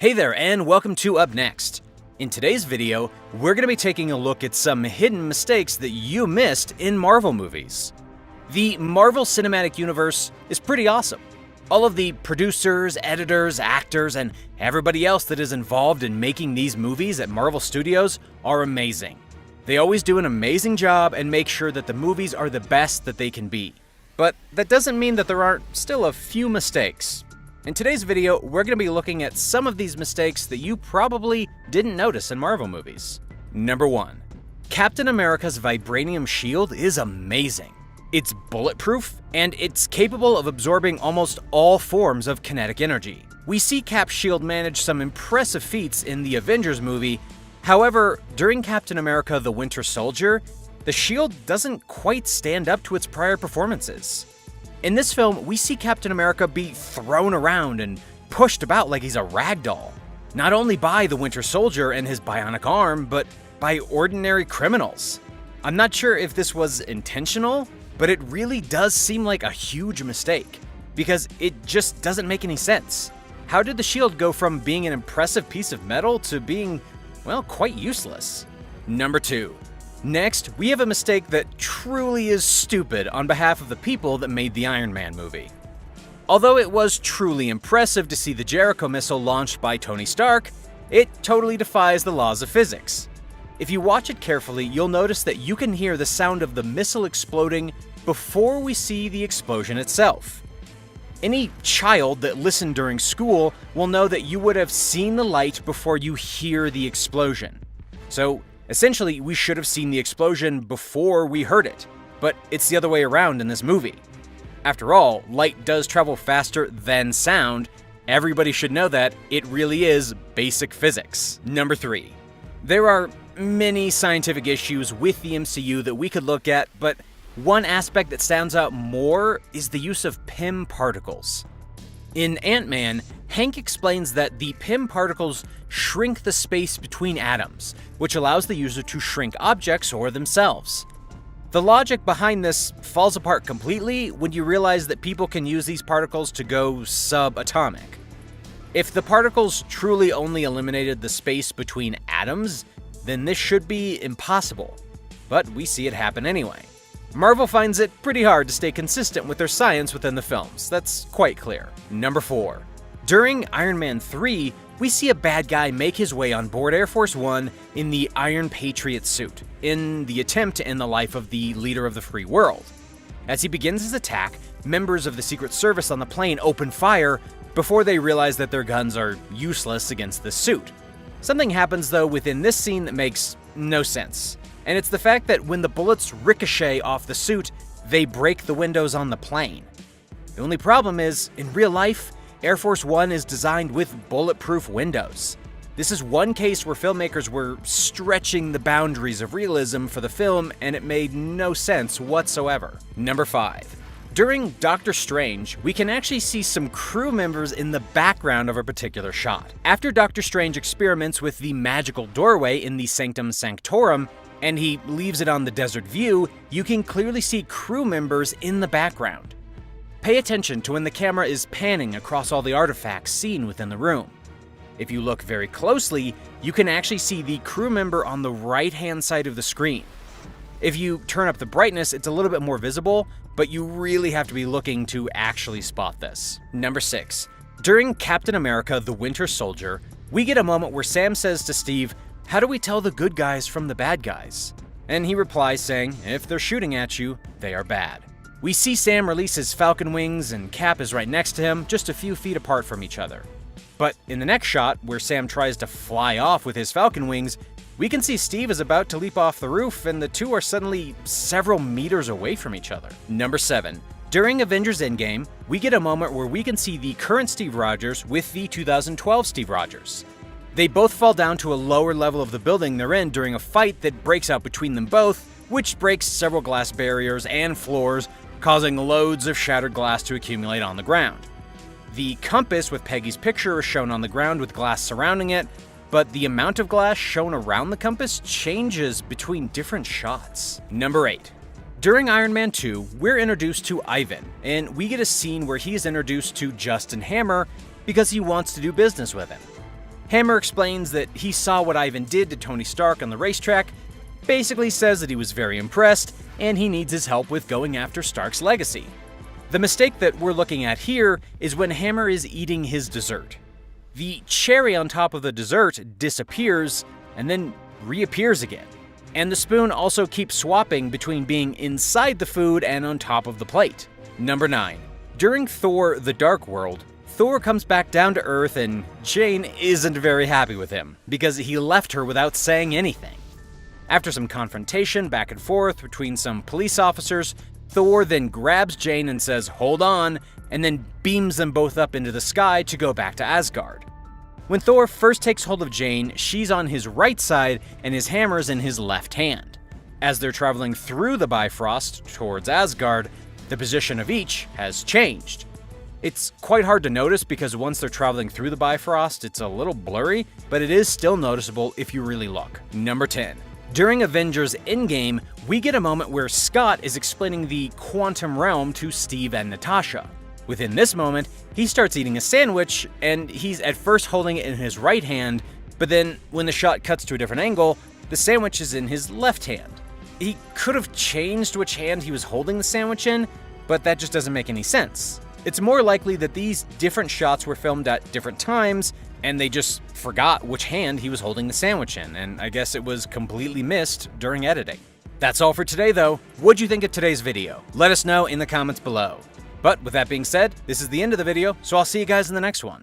Hey there, and welcome to Up Next. In today's video, we're going to be taking a look at some hidden mistakes that you missed in Marvel movies. The Marvel Cinematic Universe is pretty awesome. All of the producers, editors, actors, and everybody else that is involved in making these movies at Marvel Studios are amazing. They always do an amazing job and make sure that the movies are the best that they can be. But that doesn't mean that there aren't still a few mistakes. In today's video, we're going to be looking at some of these mistakes that you probably didn't notice in Marvel movies. Number 1. Captain America's vibranium shield is amazing. It's bulletproof, and it's capable of absorbing almost all forms of kinetic energy. We see Cap's shield manage some impressive feats in the Avengers movie. However, during Captain America: The Winter Soldier, the shield doesn't quite stand up to its prior performances. In this film, we see Captain America be thrown around and pushed about like he's a ragdoll, not only by the Winter Soldier and his bionic arm, but by ordinary criminals. I'm not sure if this was intentional, but it really does seem like a huge mistake, because it just doesn't make any sense. How did the shield go from being an impressive piece of metal to being, well, quite useless? Number 2. Next, we have a mistake that truly is stupid on behalf of the people that made the Iron Man movie. Although it was truly impressive to see the Jericho missile launched by Tony Stark, it totally defies the laws of physics. If you watch it carefully, you'll notice that you can hear the sound of the missile exploding before we see the explosion itself. Any child that listened during school will know that you would have seen the light before you hear the explosion. So, essentially, we should have seen the explosion before we heard it, but it's the other way around in this movie. After all, light does travel faster than sound. Everybody should know that. It really is basic physics. Number 3. There are many scientific issues with the MCU that we could look at, but one aspect that stands out more is the use of Pym particles. In Ant-Man, Hank explains that the Pym particles shrink the space between atoms, which allows the user to shrink objects or themselves. The logic behind this falls apart completely when you realize that people can use these particles to go subatomic. If the particles truly only eliminated the space between atoms, then this should be impossible. But we see it happen anyway. Marvel finds it pretty hard to stay consistent with their science within the films, that's quite clear. Number 4. During Iron Man 3, we see a bad guy make his way on board Air Force One in the Iron Patriot suit, in the attempt to end the life of the leader of the free world. As he begins his attack, members of the Secret Service on the plane open fire before they realize that their guns are useless against the suit. Something happens though within this scene that makes no sense. And it's the fact that when the bullets ricochet off the suit, they break the windows on the plane. The only problem is, in real life, Air Force One is designed with bulletproof windows. This is one case where filmmakers were stretching the boundaries of realism for the film, and it made no sense whatsoever. Number 5. During Doctor Strange, we can actually see some crew members in the background of a particular shot. After Doctor Strange experiments with the magical doorway in the Sanctum Sanctorum, and he leaves it on the desert view, you can clearly see crew members in the background. Pay attention to when the camera is panning across all the artifacts seen within the room. If you look very closely, you can actually see the crew member on the right-hand side of the screen. If you turn up the brightness, it's a little bit more visible, but you really have to be looking to actually spot this. Number 6. During Captain America: The Winter Soldier, we get a moment where Sam says to Steve, "How do we tell the good guys from the bad guys?" And he replies saying, "If they're shooting at you, they are bad." We see Sam release his falcon wings and Cap is right next to him, just a few feet apart from each other. But in the next shot, where Sam tries to fly off with his falcon wings, we can see Steve is about to leap off the roof and the two are suddenly several meters away from each other. Number 7. During Avengers Endgame, we get a moment where we can see the current Steve Rogers with the 2012 Steve Rogers. They both fall down to a lower level of the building they're in during a fight that breaks out between them both, which breaks several glass barriers and floors, causing loads of shattered glass to accumulate on the ground. The compass with Peggy's picture is shown on the ground with glass surrounding it, but the amount of glass shown around the compass changes between different shots. Number 8. During Iron Man 2, we're introduced to Ivan, and we get a scene where he is introduced to Justin Hammer because he wants to do business with him. Hammer explains that he saw what Ivan did to Tony Stark on the racetrack, basically says that he was very impressed, and he needs his help with going after Stark's legacy. The mistake that we're looking at here is when Hammer is eating his dessert. The cherry on top of the dessert disappears and then reappears again. And the spoon also keeps swapping between being inside the food and on top of the plate. Number 9. During Thor: The Dark World, Thor comes back down to Earth and Jane isn't very happy with him because he left her without saying anything. After some confrontation back and forth between some police officers, Thor then grabs Jane and says, "Hold on," and then beams them both up into the sky to go back to Asgard. When Thor first takes hold of Jane, she's on his right side and his hammer's in his left hand. As they're traveling through the Bifrost towards Asgard, the position of each has changed. It's quite hard to notice because once they're traveling through the Bifrost, it's a little blurry, but it is still noticeable if you really look. Number 10. During Avengers Endgame, we get a moment where Scott is explaining the quantum realm to Steve and Natasha. Within this moment, he starts eating a sandwich, and he's at first holding it in his right hand, but then when the shot cuts to a different angle, the sandwich is in his left hand. He could have changed which hand he was holding the sandwich in, but that just doesn't make any sense. It's more likely that these different shots were filmed at different times, and they just forgot which hand he was holding the sandwich in, and I guess it was completely missed during editing. That's all for today though. What'd you think of today's video? Let us know in the comments below. But with that being said, this is the end of the video, so I'll see you guys in the next one.